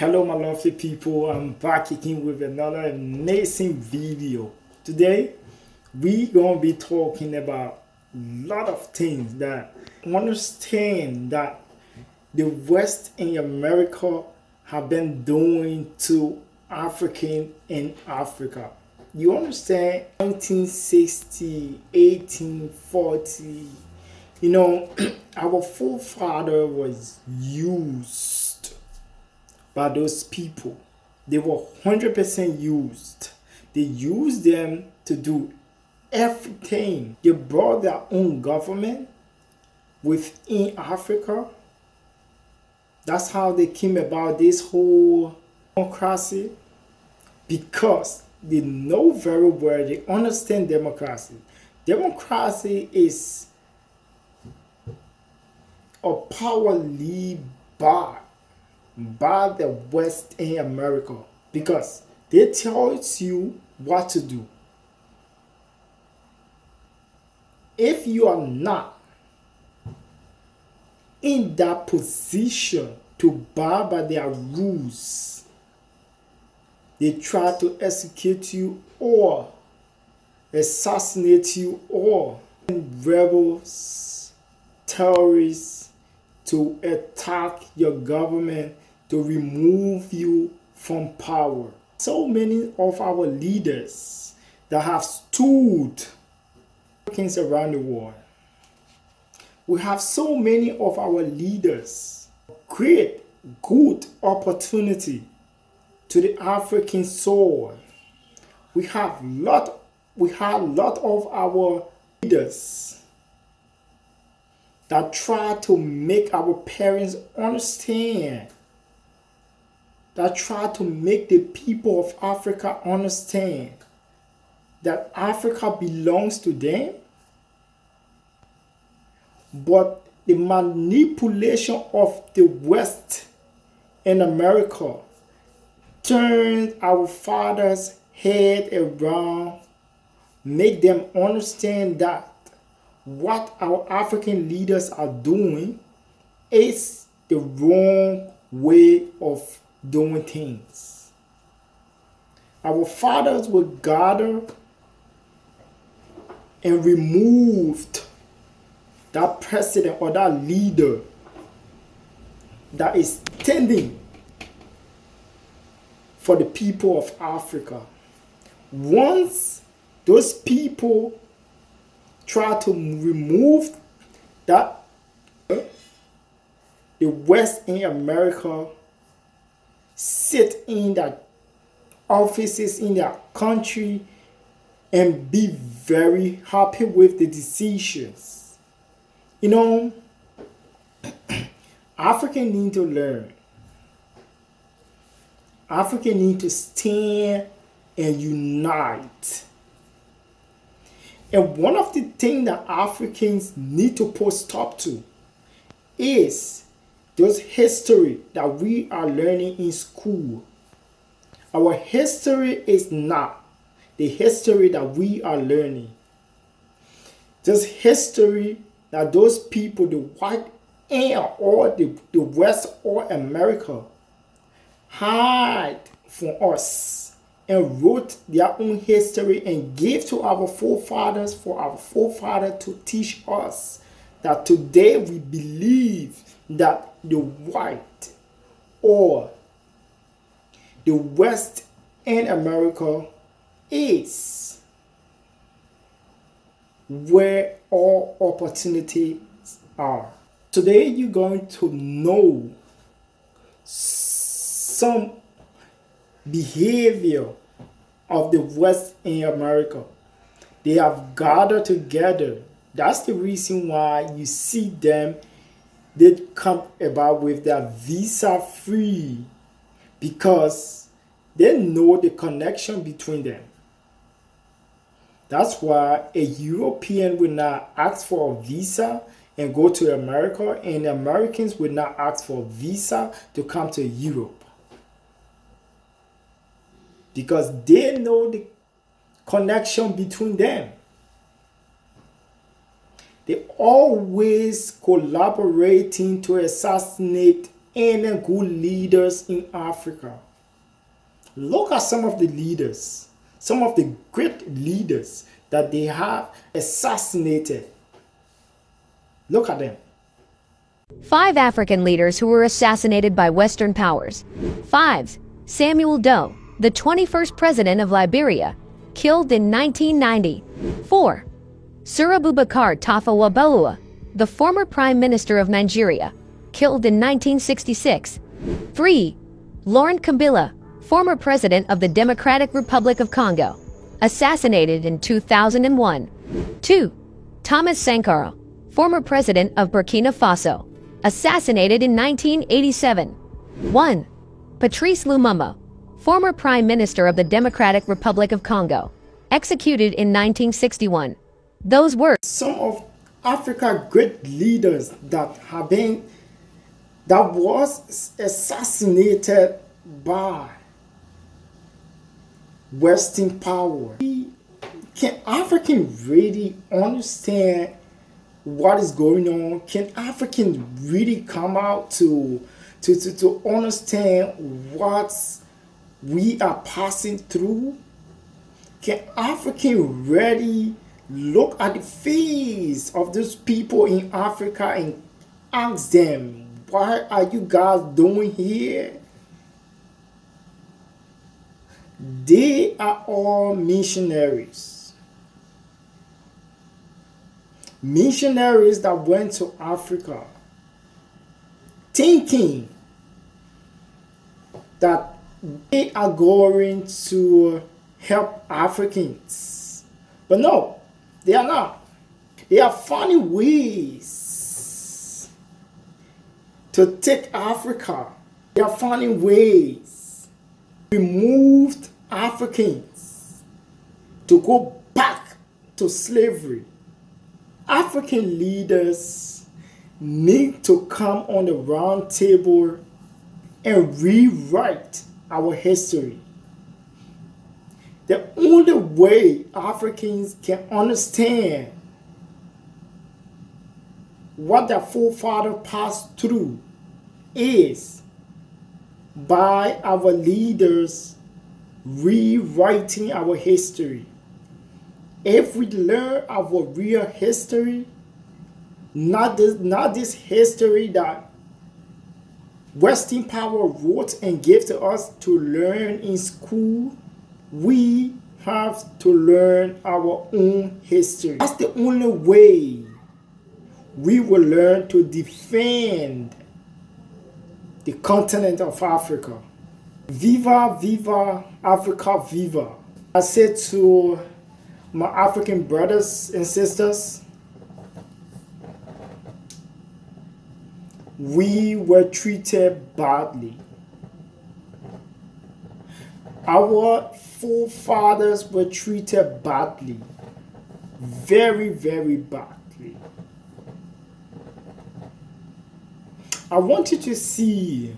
Hello my lovely people, I'm back again with another amazing video. Today we gonna be talking about a lot of things that understand that the West in America have been doing to African in Africa. You understand 1960, 1840, our forefather was used by those people. They were 100% used. They used them to do everything. They brought their own government within Africa. That's how they came about this whole democracy, because they know very well, they understand democracy. Democracy is a power lead by the West in America, because they tell you what to do. If you are not in that position to bow by their rules, they try to execute you or assassinate you, or rebels, terrorists, to attack your government, to remove you from power. So many of our leaders that have stood Africans around the world. We have so many of our leaders create good opportunity to the African soul. We have a lot of our leaders that try to make our parents understand, that try to make the people of Africa understand that Africa belongs to them. But the manipulation of the West in America turned our fathers' head around, make them understand that what our African leaders are doing is the wrong way of doing things. Our fathers were gathered and removed that president or that leader that is standing for the people of Africa. Once those people try to remove that, the West in America sit in their offices in their country and be very happy with the decisions. Africans need to learn. Africans need to stand and unite. And one of the things that Africans need to put stop to is those history that we are learning in school. Our history is not the history that we are learning. This history that those people, the white and or the West or America, hide from us and wrote their own history and gave to our forefathers for our forefathers to teach us, that today we believe that the white or the West in America is where all opportunities are. Today you're going to know some behavior of the West in America. They have gathered together. That's the reason why you see them. They come about with their visa free, because they know the connection between them. That's why a European will not ask for a visa and go to America, and Americans will not ask for a visa to come to Europe, because they know the connection between them. They always collaborating to assassinate any good leaders in Africa. Look at some of the leaders, some of the great leaders that they have assassinated. Look at them. 5 African leaders who were assassinated by Western powers. 5. Samuel Doe, the 21st president of Liberia, killed in 1990. 4. Sir Abubakar Tafawa Balewa, the former prime minister of Nigeria, killed in 1966. 3. Laurent Kabila, former president of the Democratic Republic of Congo, assassinated in 2001. 2. Thomas Sankara, former president of Burkina Faso, assassinated in 1987. 1. Patrice Lumumba, former prime minister of the Democratic Republic of Congo, executed in 1961. Those were some of Africa's great leaders that was assassinated by Western power. Can Africans really understand what is going on? Can Africans really come out to understand what we are passing through? Can Africans really look at the face of those people in Africa and ask them, what are you guys doing here? They are all missionaries. Missionaries that went to Africa thinking that they are going to help Africans. But no, they are not. They are finding ways to take Africa. They are finding ways to remove Africans to go back to slavery. African leaders need to come on the round table and rewrite our history. The only way Africans can understand what their forefathers passed through is by our leaders rewriting our history. If we learn our real history, not this history that Western power wrote and gave to us to learn in school, we have to learn our own history. That's the only way we will learn to defend the continent of Africa. Viva, viva, Africa, viva. I said to my African brothers and sisters, we were treated badly. Our forefathers were treated badly. Very, very badly. I want you to see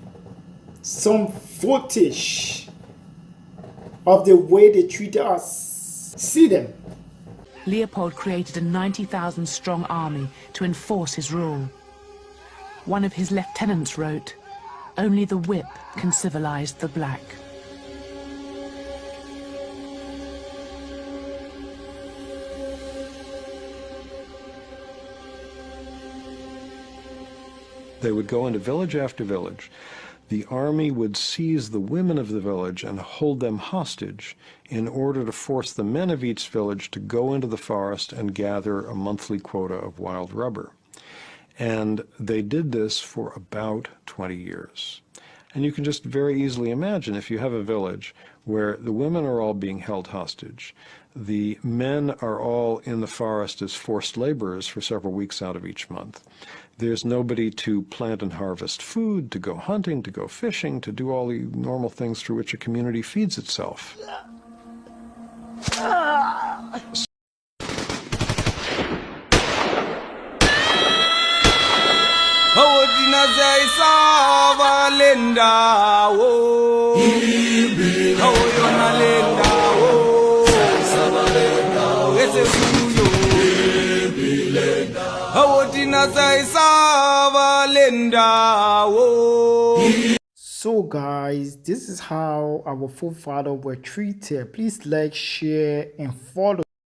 some footage of the way they treated us. See them. Leopold created a 90,000-strong army to enforce his rule. One of his lieutenants wrote, "Only the whip can civilize the black." They would go into village after village. The army would seize the women of the village and hold them hostage in order to force the men of each village to go into the forest and gather a monthly quota of wild rubber. And they did this for about 20 years. And you can just very easily imagine if you have a village where the women are all being held hostage, the men are all in the forest as forced laborers for several weeks out of each month. There's nobody to plant and harvest food, to go hunting, to go fishing, to do all the normal things through which a community feeds itself. Hawotina say sava lenda wo guys, this is how our forefathers were treated. Please like, share, and follow.